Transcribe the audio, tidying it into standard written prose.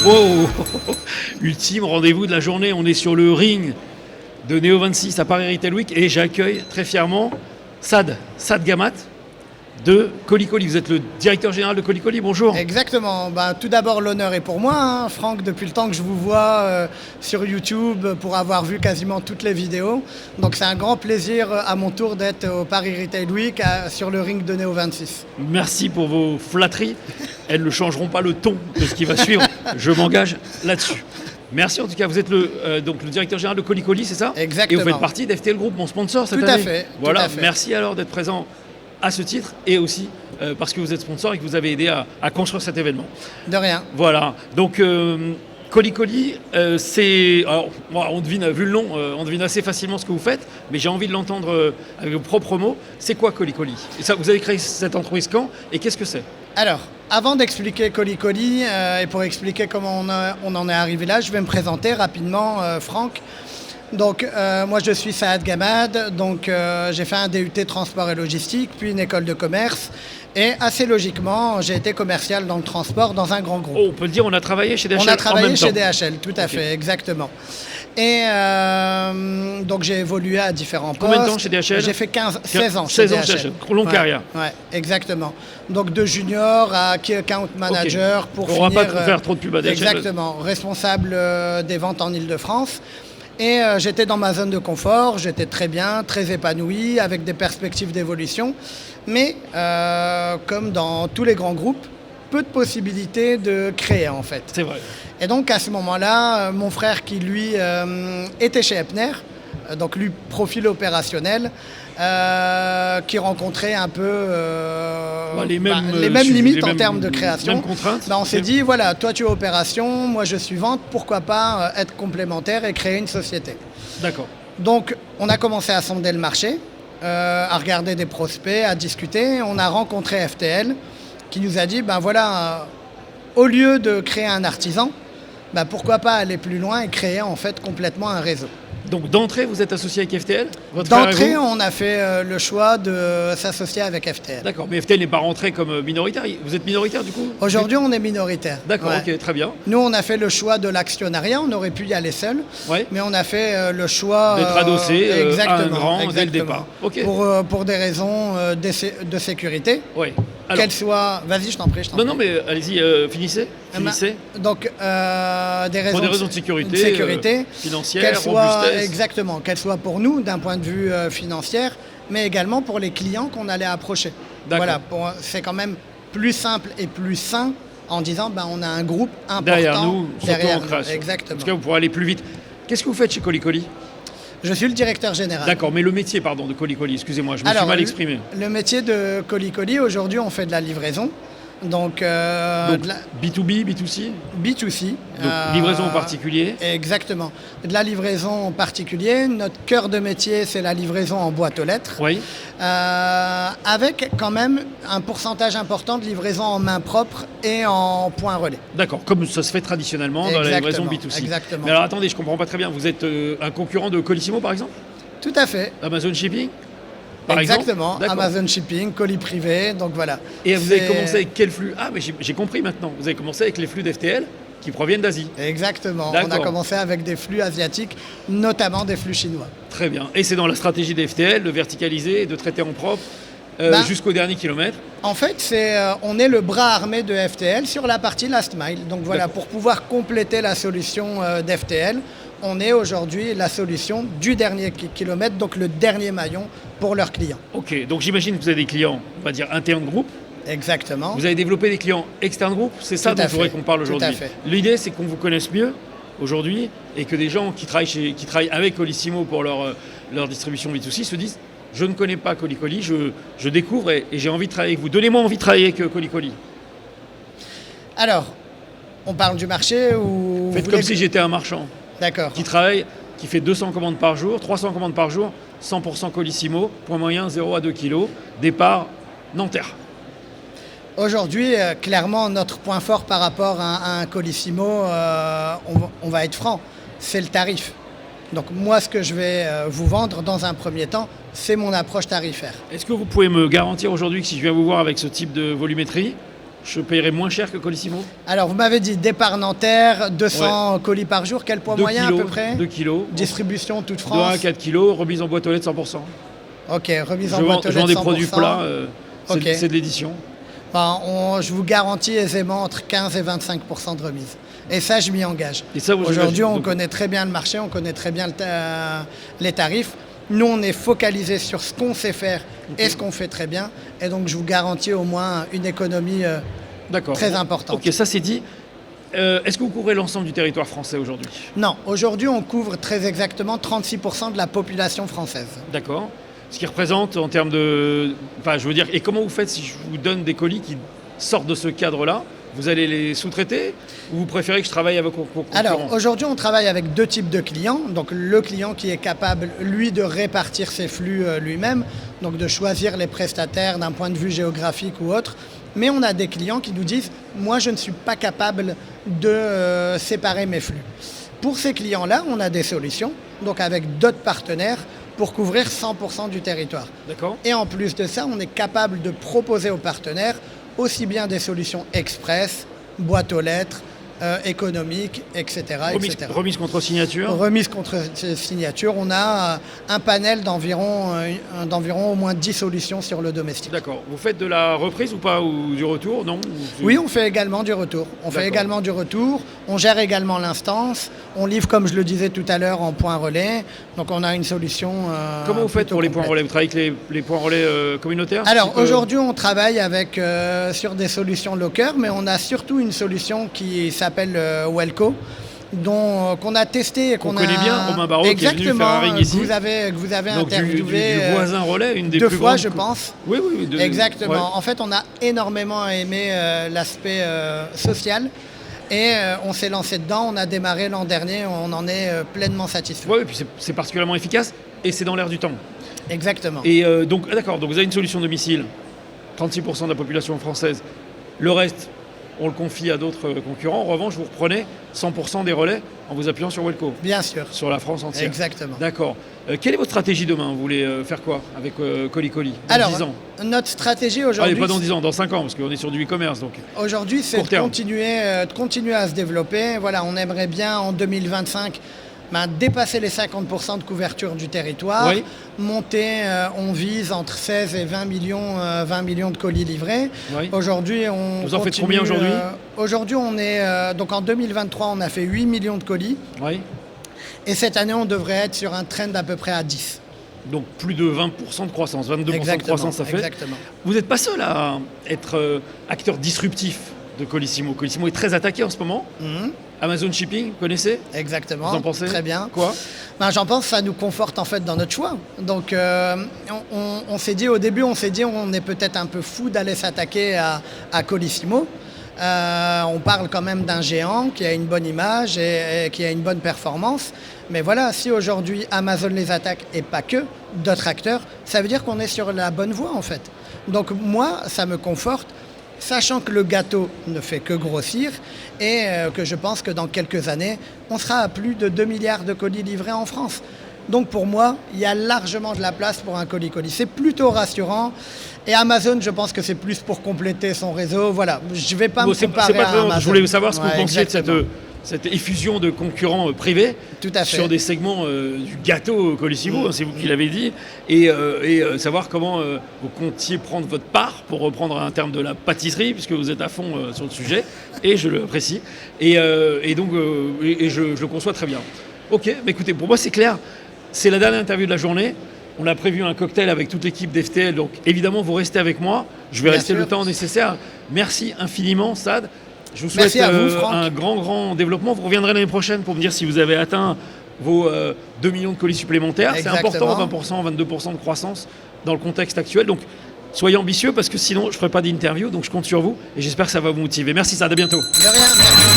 Wow. Ultime rendez-vous de la journée, on est sur le ring de Neo 26 à Paris Retail Week et j'accueille très fièrement Sad Gamat de Colicoli. Vous êtes le directeur général de Colicoli, bonjour. Exactement. Tout d'abord, l'honneur est pour moi, hein, Franck, depuis le temps que je vous vois sur YouTube, pour avoir vu quasiment toutes les vidéos. Donc c'est un grand plaisir à mon tour d'être au Paris Retail Week sur le ring de Neo 26. Merci pour vos flatteries. Elles ne changeront pas le ton de ce qui va suivre. Je m'engage là-dessus. Merci en tout cas. Vous êtes donc le directeur général de Colicoli, c'est ça? Exactement. Et vous faites partie d'FTL Group, mon sponsor cette année. Tout à fait. Voilà. Tout à fait. Merci alors d'être présent à ce titre et aussi parce que vous êtes sponsor et que vous avez aidé à construire cet événement. De rien. Voilà. Donc Colicoli, c'est... Alors, on devine, vu le nom, on devine assez facilement ce que vous faites, mais j'ai envie de l'entendre avec vos propres mots. C'est quoi Colicoli? Et ça, vous avez créé cette entreprise quand et qu'est-ce que c'est? Alors, avant d'expliquer Colicoli et pour expliquer comment on en est arrivé là, je vais me présenter rapidement, Franck. Donc, moi, je suis Saad Gamad. Donc, j'ai fait un DUT transport et logistique, puis une école de commerce. Et assez logiquement, j'ai été commercial dans le transport dans un grand groupe. Oh, on peut le dire, on a travaillé chez DHL. On a travaillé chez temps. DHL, tout à fait, exactement. Et donc, j'ai évolué à différents postes. Combien de temps chez DHL? J'ai fait 16 ans chez 16 ans chez DHL. DHL. Longue carrière. Ouais, exactement. Donc, de junior à key account manager pour finir... On ne va pas faire trop de pub à DHL. Exactement, responsable des ventes en Ile-de-France. Et j'étais dans ma zone de confort, j'étais très bien, très épanoui, avec des perspectives d'évolution. Mais comme dans tous les grands groupes, peu de possibilités de créer en fait. C'est vrai. Et donc à ce moment-là, mon frère qui lui était chez Epner, donc lui profil opérationnel, qui rencontrait un peu les mêmes limites en termes de création. Mêmes contraintes. On s'est dit, voilà, toi tu es opération, moi je suis vente, pourquoi pas être complémentaire et créer une société. D'accord. Donc on a commencé à sonder le marché, à regarder des prospects, à discuter. On a rencontré FTL qui nous a dit, voilà, au lieu de créer un artisan, pourquoi pas aller plus loin et créer en fait complètement un réseau. Donc d'entrée, vous êtes associé avec FTL? D'entrée, on a fait le choix de s'associer avec FTL. D'accord, mais FTL n'est pas rentré comme minoritaire. Vous êtes minoritaire du coup? Aujourd'hui, on est minoritaire. D'accord, ok, très bien. Nous, on a fait le choix de l'actionnariat. On aurait pu y aller seul, mais on a fait le choix d'être adossé à un grand exactement. dès le départ. Okay. Pour des raisons de sécurité. Oui. Qu'elle soit... Vas-y, je t'en prie. Non, mais allez-y, finissez. Donc, des raisons, pour des raisons de sécurité financière, robustesse. Exactement, qu'elle soit pour nous, d'un point de vue financier, mais également pour les clients qu'on allait approcher. Voilà, c'est quand même plus simple et plus sain en disant on a un groupe important derrière nous. Exactement. En tout cas, vous pourrez aller plus vite. Qu'est-ce que vous faites chez Colicoli? Je suis le directeur général. D'accord, mais le métier, de Colicoli, excusez-moi, je me suis mal exprimé. Le métier de Colicoli, aujourd'hui, on fait de la livraison. Donc B2B, B2C? B2C. Donc livraison en particulier? Exactement. De la livraison en particulier. Notre cœur de métier, c'est la livraison en boîte aux lettres. Oui. Avec quand même un pourcentage important de livraison en main propre et en point relais. D'accord, comme ça se fait traditionnellement dans la livraison B2C. Exactement. Mais alors attendez, je ne comprends pas très bien. Vous êtes un concurrent de Colissimo par exemple? Tout à fait. Amazon Shipping? Exactement, Amazon Shipping, colis privé, donc voilà. Et vous avez commencé avec quel flux? Ah, mais j'ai compris maintenant. Vous avez commencé avec les flux d'FTL qui proviennent d'Asie. Exactement, on a commencé avec des flux asiatiques, notamment des flux chinois. Très bien. Et c'est dans la stratégie d'FTL de verticaliser et de traiter en propre jusqu'au dernier kilomètre? En fait, on est le bras armé de FTL sur la partie last mile. Donc voilà, pour pouvoir compléter la solution d'FTL, on est aujourd'hui la solution du dernier kilomètre, donc le dernier maillon pour leurs clients. Ok, donc j'imagine que vous avez des clients, on va dire, internes groupe. Exactement. Vous avez développé des clients externes groupe, c'est ça dont je voudrais qu'on parle aujourd'hui. L'idée, c'est qu'on vous connaisse mieux aujourd'hui et que des gens qui travaillent avec Colissimo pour leur distribution B2C se disent « Je ne connais pas Colicoli, je découvre et j'ai envie de travailler avec vous. Donnez-moi envie de travailler avec Colicoli. » Alors, on parle du marché ou... Faites comme si j'étais un marchand. D'accord. Qui travaille, qui fait 200 commandes par jour, 300 commandes par jour, 100% Colissimo, point moyen 0 à 2 kg, départ Nanterre. Aujourd'hui, clairement, notre point fort par rapport à un Colissimo, on va être franc, c'est le tarif. Donc moi, ce que je vais vous vendre dans un premier temps, c'est mon approche tarifaire. Est-ce que vous pouvez me garantir aujourd'hui que si je viens vous voir avec ce type de volumétrie, je paierai moins cher que Colissimo? Alors, vous m'avez dit départ Nanterre, 200 colis par jour. Quel poids moyen à peu près? 2 kilos. Distribution toute France? 2 à 4 kilos, remise en boîte aux lettres 100%. Ok, remise en boîte aux lettres 100%. Je vends des produits plats, c'est de l'édition. Je vous garantis aisément entre 15 et 25% de remise. Et ça, je m'y engage. Aujourd'hui, on connaît très bien le marché, on connaît très bien les tarifs. Nous, on est focalisé sur ce qu'on sait faire et ce qu'on fait très bien. Et donc, je vous garantis au moins une économie très importante. Ok, ça c'est dit. Est-ce que vous couvrez l'ensemble du territoire français aujourd'hui? Non, aujourd'hui, on couvre très exactement 36% de la population française. D'accord. Ce qui représente en termes de... Enfin, je veux dire, et comment vous faites si je vous donne des colis qui sortent de ce cadre-là? Vous allez les sous-traiter ou vous préférez que je travaille avec vos concurrents? Alors, aujourd'hui, on travaille avec 2 types de clients. Donc, le client qui est capable, lui, de répartir ses flux lui-même, donc de choisir les prestataires d'un point de vue géographique ou autre. Mais on a des clients qui nous disent « Moi, je ne suis pas capable de séparer mes flux ». Pour ces clients-là, on a des solutions, donc avec d'autres partenaires, pour couvrir 100% du territoire. D'accord. Et en plus de ça, on est capable de proposer aux partenaires aussi bien des solutions express, boîte aux lettres, économiques, etc. Remise contre signature. Remise contre signature. On a un panel d'environ au moins 10 solutions sur le domestique. D'accord. Vous faites de la reprise ou pas, ou du retour, non? Oui, on fait également du retour. On gère également l'instance. On livre, comme je le disais tout à l'heure, en point relais. Donc on a une solution. Comment vous faites pour les points relais? Vous travaillez avec les points relais communautaires? Alors aujourd'hui, on travaille sur des solutions locker, mais on a surtout une solution qui s'appelle Welco, qu'on a testé et qu'on connaît bien, Romain Barraud, qui est venu faire un ring ici. Que vous avez donc interviewé du voisin relais, une des 2 plus fois, grandes. je pense. Oui. Exactement. Ouais. En fait, on a énormément aimé l'aspect social. Et on s'est lancé dedans, on a démarré l'an dernier, on en est pleinement satisfait. Oui, et puis c'est particulièrement efficace et c'est dans l'air du temps. Exactement. Et donc vous avez une solution domicile, 36% de la population française. Le reste, on le confie à d'autres concurrents. En revanche, vous reprenez 100% des relais en vous appuyant sur Welco. Bien sûr. Sur la France entière. Exactement. D'accord. Quelle est votre stratégie demain? Vous voulez faire quoi avec Colicoli dans 10 ans? Notre stratégie aujourd'hui... pas dans 10 ans, dans 5 ans, parce qu'on est sur du e-commerce. Aujourd'hui, c'est de continuer à se développer. Voilà, on aimerait bien en 2025 dépasser les 50% de couverture du territoire, oui. Monter, on vise entre 16 et 20 millions de colis livrés. Oui. Aujourd'hui, vous en faites combien aujourd'hui? Aujourd'hui, on est donc en 2023, on a fait 8 millions de colis. Oui. Et cette année, on devrait être sur un trend d'à peu près à 10. Donc plus de 20% de croissance, 22% exactement, de croissance, ça fait. Exactement. Vous n'êtes pas seul à être acteur disruptif de Colissimo. Colissimo est très attaqué en ce moment. Mm-hmm. Amazon Shipping, vous connaissez? Exactement. Vous en pensez? Très bien. Quoi? J'en pense que ça nous conforte en fait dans notre choix. Donc on s'est dit au début, on est peut-être un peu fou d'aller s'attaquer à Colissimo. On parle quand même d'un géant qui a une bonne image et qui a une bonne performance. Mais voilà, si aujourd'hui Amazon les attaque et pas que d'autres acteurs, ça veut dire qu'on est sur la bonne voie en fait. Donc moi, ça me conforte, sachant que le gâteau ne fait que grossir et que je pense que dans quelques années, on sera à plus de 2 milliards de colis livrés en France. Donc pour moi, il y a largement de la place pour un colis-colis. C'est plutôt rassurant. Et Amazon, je pense que c'est plus pour compléter son réseau. Voilà, je ne vais pas me comparer à Amazon. Je voulais savoir ce que vous pensiez de cette effusion de concurrents privés sur des segments du gâteau Colissimo, c'est vous qui l'avez dit, et savoir comment vous comptiez prendre votre part, pour reprendre un terme de la pâtisserie, puisque vous êtes à fond sur le sujet, et je le apprécie, et je le conçois très bien. Ok, mais écoutez, pour moi c'est clair, c'est la dernière interview de la journée. On a prévu un cocktail avec toute l'équipe d'FTL, donc évidemment vous restez avec moi, je vais rester le temps nécessaire. Merci infiniment Saad. Je vous souhaite un grand développement. Vous reviendrez l'année prochaine pour me dire si vous avez atteint vos 2 millions de colis supplémentaires. Exactement. C'est important, 20%, 22% de croissance dans le contexte actuel. Donc soyez ambitieux parce que sinon je ne ferai pas d'interview. Donc je compte sur vous et j'espère que ça va vous motiver. Merci Saad, à bientôt. De rien, merci.